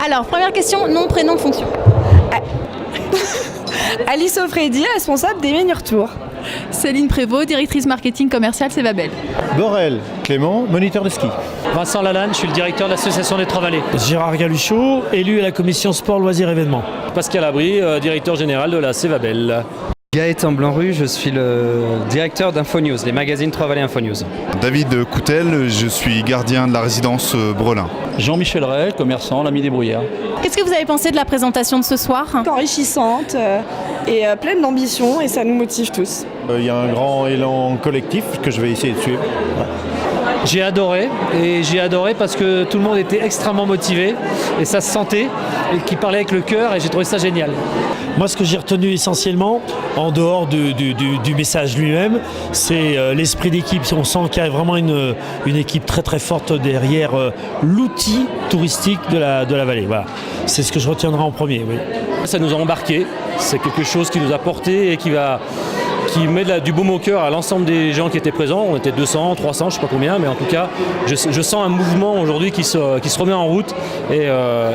Alors, première question, nom, prénom, fonction. Alice Offredi, responsable des Menures Tours. Céline Prévost, directrice marketing commerciale Cévabel. Borel Clément, moniteur de ski. Vincent Lalanne, je suis le directeur de l'association des Trois-Vallées. Gérard Galuchot, élu à la commission sport, loisirs, événements. Pascal Abry, directeur général de la Cévabel. Gaëtan Blanc-Rue, je suis le directeur d'Infonews, les magazines Trois-Vallées Infonews. David Coutel, je suis gardien de la résidence Brelin. Jean-Michel Ray, commerçant, l'ami des brouillards. Qu'est-ce que vous avez pensé de la présentation de ce soir ? Enrichissante et pleine d'ambition et ça nous motive tous. Il y a un grand élan collectif que je vais essayer de suivre. J'ai adoré, et j'ai adoré parce que tout le monde était extrêmement motivé et ça se sentait, et qui parlait avec le cœur, et j'ai trouvé ça génial. Moi, ce que j'ai retenu essentiellement, en dehors du message lui-même, c'est l'esprit d'équipe. On sent qu'il y a vraiment une équipe très très forte derrière l'outil touristique de la vallée. Voilà. C'est ce que je retiendrai en premier. Oui. Ça nous a embarqués, c'est quelque chose qui nous a porté et qui met du baume au cœur à l'ensemble des gens qui étaient présents. On était 200, 300, je ne sais pas combien, mais en tout cas, je sens un mouvement aujourd'hui qui se remet en route et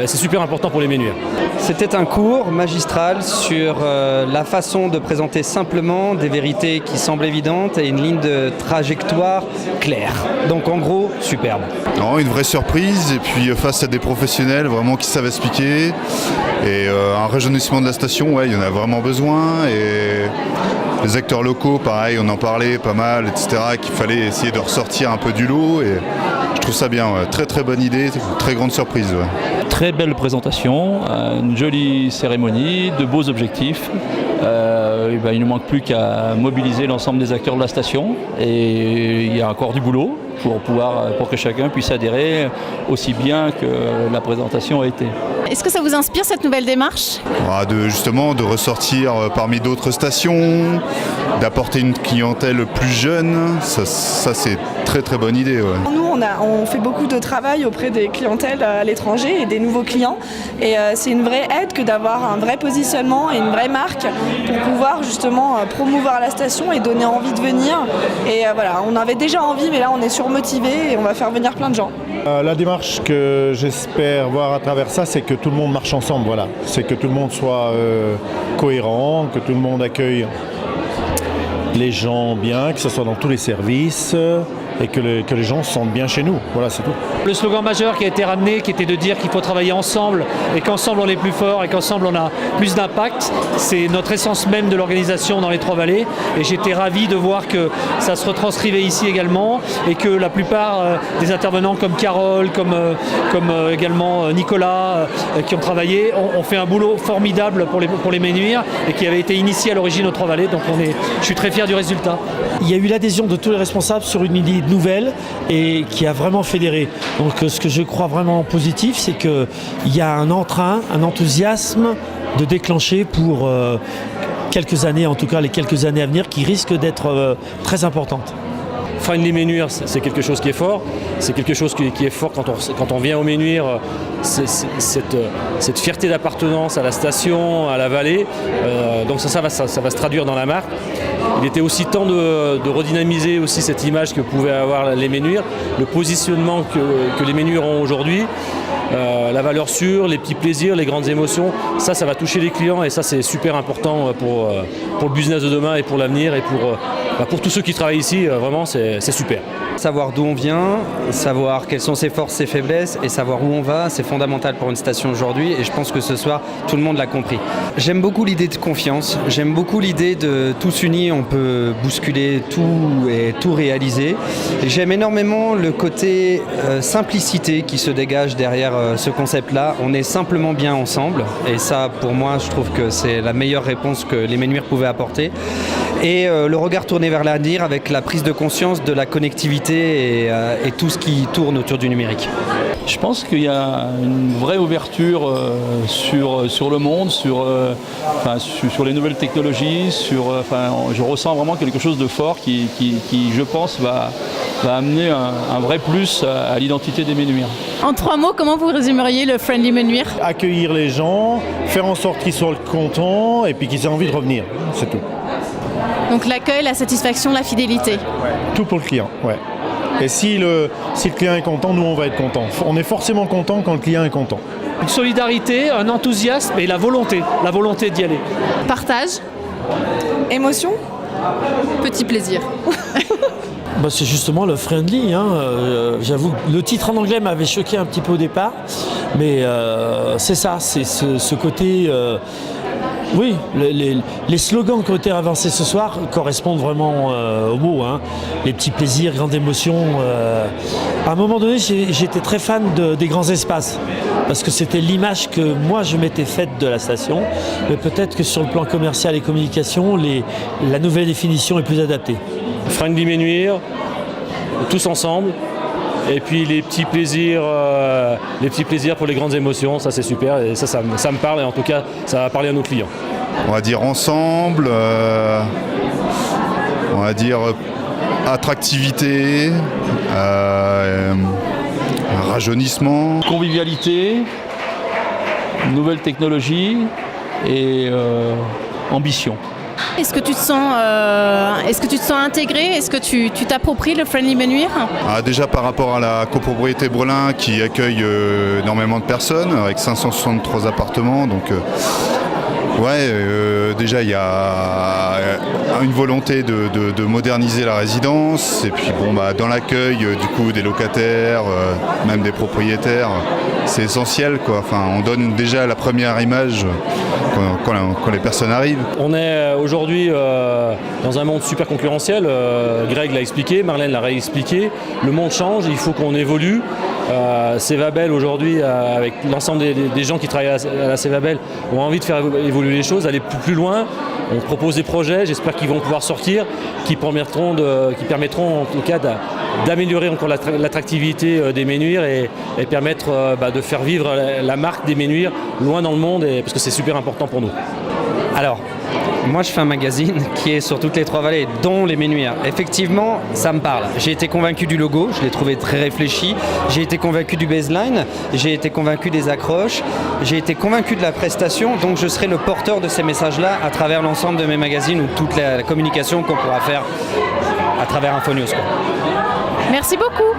c'est super important pour les Ménuires. C'était un cours magistral sur la façon de présenter simplement des vérités qui semblent évidentes et une ligne de trajectoire claire. Donc en gros, superbe. Non, une vraie surprise, et puis face à des professionnels vraiment qui savent expliquer, et un rajeunissement de la station, ouais, il y en a vraiment besoin, et les acteurs locaux, pareil, on en parlait pas mal, etc., qu'il fallait essayer de ressortir un peu du lot, et je trouve ça bien, ouais. Très très bonne idée, très grande surprise. Ouais. Très belle présentation, une jolie cérémonie, de beaux objectifs. Il ne manque plus qu'à mobiliser l'ensemble des acteurs de la station, et il y a encore du boulot pour que chacun puisse adhérer aussi bien que la présentation a été. Est-ce que ça vous inspire cette nouvelle démarche ? Justement, de ressortir parmi d'autres stations, d'apporter une clientèle plus jeune, ça c'est très très bonne idée. Ouais. Nous, on fait beaucoup de travail auprès des clientèles à l'étranger et des nouveaux clients, et c'est une vraie aide que d'avoir un vrai positionnement et une vraie marque pour pouvoir justement promouvoir la station et donner envie de venir. Et voilà, on avait déjà envie, mais là on est surmotivé et on va faire venir plein de gens. La démarche que j'espère voir à travers ça, c'est que tout le monde marche ensemble. Voilà. C'est que tout le monde soit cohérent, que tout le monde accueille les gens bien, que ce soit dans tous les services, et que les gens se sentent bien chez nous. Voilà, c'est tout. Le slogan majeur qui a été ramené, qui était de dire qu'il faut travailler ensemble, et qu'ensemble on est plus fort, et qu'ensemble on a plus d'impact, c'est notre essence même de l'organisation dans les Trois-Vallées, et j'étais ravi de voir que ça se retranscrivait ici également, et que la plupart des intervenants comme Carole, comme également Nicolas, qui ont travaillé, ont fait un boulot formidable pour les Ménuires, et qui avait été initié à l'origine aux Trois-Vallées, donc je suis très fier du résultat. Il y a eu l'adhésion de tous les responsables sur une idée nouvelle et qui a vraiment fédéré. Donc ce que je crois vraiment positif, c'est qu'il y a un entrain, un enthousiasme de déclencher pour quelques années, en tout cas les quelques années à venir, qui risquent d'être très importantes. Friendly Ménuires, c'est quelque chose qui est fort. C'est quelque chose qui est fort quand on vient au Ménuires, cette fierté d'appartenance à la station, à la vallée. Donc ça va se traduire dans la marque. Il était aussi temps de redynamiser aussi cette image que pouvaient avoir les Ménuires, le positionnement que les Ménuires ont aujourd'hui, la valeur sûre, les petits plaisirs, les grandes émotions. Ça va toucher les clients, et ça c'est super important pour le business de demain et pour l'avenir et pour tous ceux qui travaillent ici. Vraiment c'est super. Savoir d'où on vient, savoir quelles sont ses forces, ses faiblesses, et savoir où on va, c'est fondamental pour une station aujourd'hui, et je pense que ce soir, tout le monde l'a compris. J'aime beaucoup l'idée de confiance, j'aime beaucoup l'idée de tous unis, on peut bousculer tout et tout réaliser. Et j'aime énormément le côté simplicité qui se dégage derrière ce concept-là. On est simplement bien ensemble, et ça, pour moi, je trouve que c'est la meilleure réponse que les Ménuires pouvaient apporter. Et le regard tourné vers l'avenir avec la prise de conscience de la connectivité et tout ce qui tourne autour du numérique. Je pense qu'il y a une vraie ouverture sur le monde, sur les nouvelles technologies. Je ressens vraiment quelque chose de fort qui je pense, va amener un vrai plus à l'identité des Ménuires. En 3 mots, comment vous résumeriez le Friendly Ménuire ? Accueillir les gens, faire en sorte qu'ils soient contents et puis qu'ils aient envie de revenir. C'est tout. Donc l'accueil, la satisfaction, la fidélité. Tout pour le client, ouais. Et si le client est content, nous on va être content. On est forcément content quand le client est content. Une solidarité, un enthousiasme et la volonté d'y aller. Partage, Émotion? petit plaisir. Bah, c'est justement le friendly. J'avoue, le titre en anglais m'avait choqué un petit peu au départ, mais c'est ça, c'est ce côté. Oui, les slogans qui ont été avancés ce soir correspondent vraiment au mot. Les petits plaisirs, grandes émotions. À un moment donné, j'étais très fan des grands espaces, parce que c'était l'image que moi je m'étais faite de la station. Mais peut-être que sur le plan commercial et communication, la nouvelle définition est plus adaptée. Friendly Menuire, tous ensemble. Et puis les petits plaisirs pour les grandes émotions, ça c'est super. Et ça me parle et en tout cas, ça va parler à nos clients. On va dire ensemble, on va dire attractivité, rajeunissement. Convivialité, nouvelles technologies et ambition. Est-ce que tu te sens intégré? Est-ce que tu t'appropries le Friendly Menuire? Déjà par rapport à la copropriété Brelin qui accueille énormément de personnes avec 563 appartements. Donc déjà il y a une volonté de moderniser la résidence et puis dans l'accueil du coup des locataires, même des propriétaires, c'est essentiel quoi. Enfin, on donne déjà la première image quand les personnes arrivent. On est aujourd'hui dans un monde super concurrentiel. Greg l'a expliqué, Marlène l'a réexpliqué. Le monde change, il faut qu'on évolue. Cevabel aujourd'hui, avec l'ensemble des gens qui travaillent à la Cevabel, ont envie de faire évoluer les choses, aller plus loin. On propose des projets, j'espère qu'ils vont pouvoir sortir, qui permettront en tout cas d'améliorer encore l'attractivité des Menuires et permettre de faire vivre la marque des Menuires loin dans le monde, parce que c'est super important pour nous. Alors, moi je fais un magazine qui est sur toutes les trois vallées, dont les Menuires. Effectivement, ça me parle. J'ai été convaincu du logo, je l'ai trouvé très réfléchi. J'ai été convaincu du baseline, j'ai été convaincu des accroches, j'ai été convaincu de la prestation. Donc je serai le porteur de ces messages-là à travers l'ensemble de mes magazines ou toute la communication qu'on pourra faire à travers Infonius. Merci beaucoup.